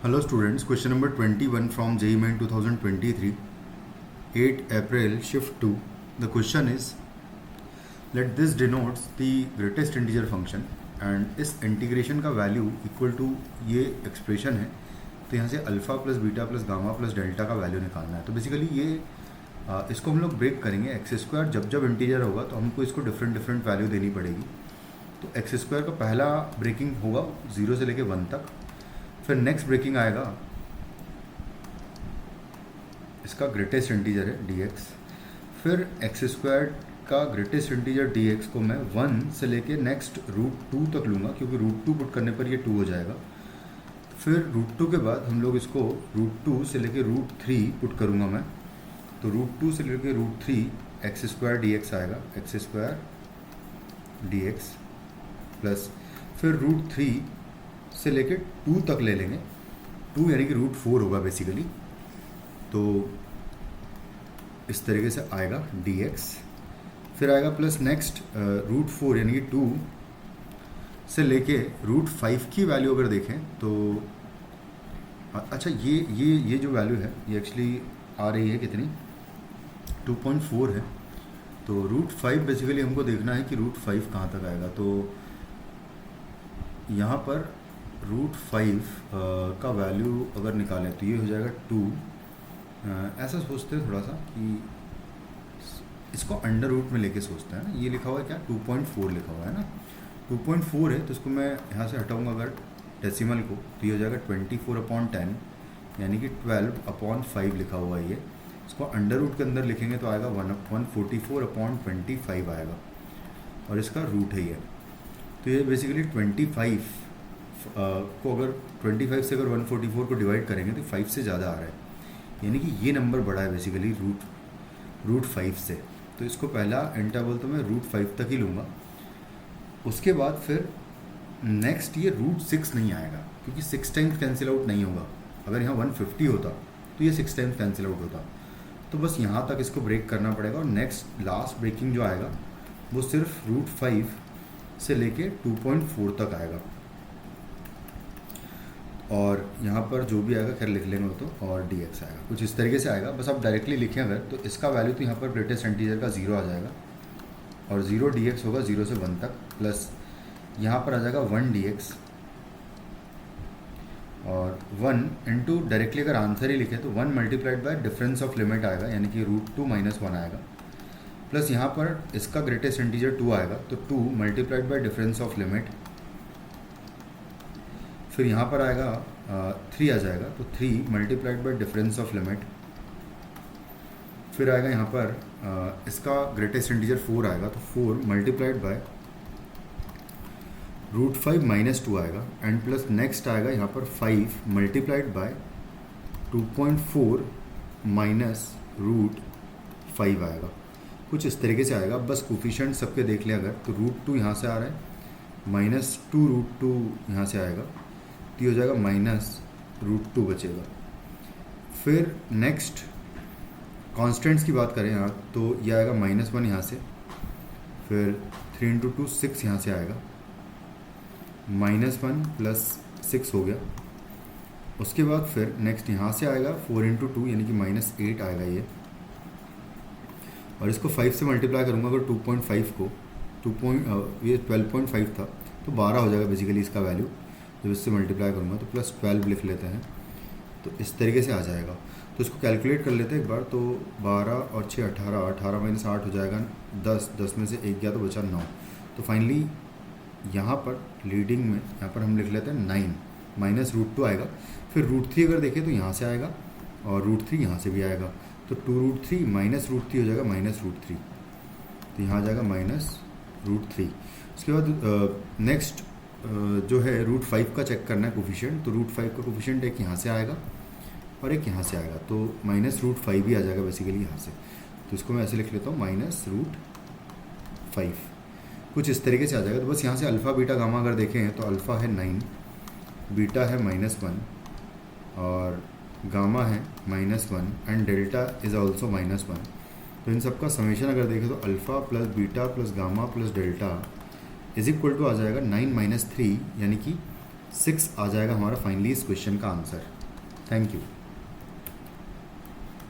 Hello students, question number 21 from JEE Main 2023, 8 April, shift 2. The question is, let this denotes the greatest integer function and इस integration का value equal to ये expression है, तो यहाँ से alpha plus beta plus gamma plus delta का value निकालना है। तो बेसिकली ये इसको हम लोग ब्रेक करेंगे। एक्स स्क्वायर जब इंटीजर होगा तो हमको इसको डिफरेंट वैल्यू देनी पड़ेगी। तो एक्स स्क्वायर का पहला ब्रेकिंग होगा 0 से लेके 1 तक, फिर नेक्स्ट ब्रेकिंग आएगा, इसका ग्रेटेस्ट इंटीजर है dx, फिर एक्स स्क्वायर का ग्रेटेस्ट इंटीजर dx को मैं 1 से लेके नेक्स्ट √2 तक लूँगा, क्योंकि √2 पुट करने पर ये 2 हो जाएगा। फिर √2 के बाद हम लोग इसको √2 से लेके √3 पुट करूँगा मैं, तो √2 से लेके √3 एक्स स्क्वायर dx आएगा, एक्स स्क्वायर dx प्लस फिर √3 से लेके 2 तक ले लेंगे, 2 यानी कि √4 होगा बेसिकली। तो इस तरीके से आएगा dx, फिर आएगा प्लस नेक्स्ट √4 यानी कि 2 से लेके √5 की वैल्यू अगर देखें तो अच्छा ये जो वैल्यू है ये एक्चुअली आ रही है कितनी, 2.4 है। तो √5 बेसिकली हमको देखना है कि √5 कहाँ तक आएगा। तो यहाँ पर √5 का वैल्यू अगर निकालें तो ये हो जाएगा 2। ऐसा सोचते हैं थोड़ा सा कि इसको अंडर रूट में लेके सोचते हैं ना। ये लिखा हुआ है क्या, 2.4 लिखा हुआ है ना, 2.4 है। तो इसको मैं यहाँ से हटाऊंगा अगर डेसिमल को, तो ये हो जाएगा 24/10 यानी कि 12/5 लिखा हुआ है ये। इसको अंडर रूट के अंदर लिखेंगे तो आएगा 144/25 आएगा, और इसका रूट है ये। तो ये बेसिकली 25 को अगर 25 से अगर 144 को डिवाइड करेंगे तो 5 से ज़्यादा आ रहा है, यानी कि ये नंबर बड़ा है बेसिकली √5 से। तो इसको पहला इंटरवल तो मैं √5 तक ही लूँगा। उसके बाद फिर नेक्स्ट ये √6 नहीं आएगा, क्योंकि 6 टाइम्स कैंसिल आउट नहीं होगा। अगर यहाँ 150 होता तो ये 6 टाइम्स कैंसिल आउट होता। तो बस यहाँ तक इसको ब्रेक करना पड़ेगा, और नेक्स्ट लास्ट ब्रेकिंग जो आएगा वो सिर्फ √5 से लेके 2.4 तक आएगा। और यहाँ पर जो भी आएगा खैर लिख लेंगे वो तो, और dx आएगा कुछ इस तरीके से आएगा। बस आप डायरेक्टली लिखें अगर, तो इसका वैल्यू तो यहाँ पर ग्रेटेस्ट इंटीजर का 0 आ जाएगा, और 0 dx होगा 0 से 1 तक, प्लस यहाँ पर आ जाएगा 1 dx, और 1 इंटू डायरेक्टली अगर आंसर ही लिखे तो 1 multiplied by difference of limit आएगा, यानी कि √2 - 1 आएगा, प्लस यहाँ पर इसका ग्रेटेस्ट इंटीजर 2 आएगा, तो 2 multiplied by difference of limit, फिर यहाँ पर आएगा 3 आ जाएगा, तो 3 multiplied by difference of limit, फिर आएगा यहाँ पर इसका ग्रेटेस्ट इंटीजर 4 आएगा, तो 4 मल्टीप्लाइड बाय √5 - 2 आएगा, एंड प्लस नेक्स्ट आएगा यहाँ पर 5 मल्टीप्लाइड बाय 2.4 माइनस √5 आएगा, कुछ इस तरीके से आएगा। बस कोफिशिएंट सबके देख लें अगर, तो √2 यहाँ से आ रहा है, -2 √2 यहाँ से आएगा, तो ये हो जाएगा -√2 बचेगा। फिर नेक्स्ट कॉन्स्टेंट्स की बात करें यहाँ, तो ये आएगा -1 यहाँ से, फिर 3 × 2 6 यहाँ से आएगा, -1 प्लस 6 हो गया। उसके बाद फिर नेक्स्ट यहाँ से आएगा 4 × 2 यानी कि -8 आएगा ये, और इसको 5 से मल्टीप्लाई करूँगा अगर 2.5 को, ये 12.5 था तो 12 हो जाएगा बेसिकली इसका वैल्यू। जब इससे मल्टीप्लाई करूँगा तो प्लस 12 लिख लेते हैं, तो इस तरीके से आ जाएगा। तो इसको कैलकुलेट कर लेते हैं एक बार, तो 12 और 6 18, 18 - 8 हो जाएगा 10, 10 में से 1 गया तो बचा 9। तो फाइनली यहाँ पर लीडिंग में यहाँ पर हम लिख लेते हैं 9 माइनस √2 आएगा। फिर √3 अगर देखें तो यहाँ से आएगा, और √3 यहाँ से भी आएगा, तो 2√3 माइनस √3 हो जाएगा -√3, तो यहाँ आ जाएगा -√3। उसके बाद नेक्स्ट जो है √5 का चेक करना है कोफिशिएंट, तो √5 का कोफिशिएंट एक यहाँ से आएगा और एक यहाँ से आएगा, तो -√5 भी आ जाएगा बेसिकली यहाँ से। तो इसको मैं ऐसे लिख लेता हूँ -√5, कुछ इस तरीके से आ जाएगा। तो बस यहाँ से अल्फ़ा बीटा गामा अगर देखें तो अल्फ़ा है 9, बीटा है -1, और गामा है -1, एंड डेल्टा इज़ ऑल्सो -1। तो इन सब का समेशन अगर देखें तो alpha plus beta plus gamma plus delta is equal to आ जाएगा 9 - 3 यानी कि 6 आ जाएगा हमारा फाइनली इस क्वेश्चन का आंसर। Thank you.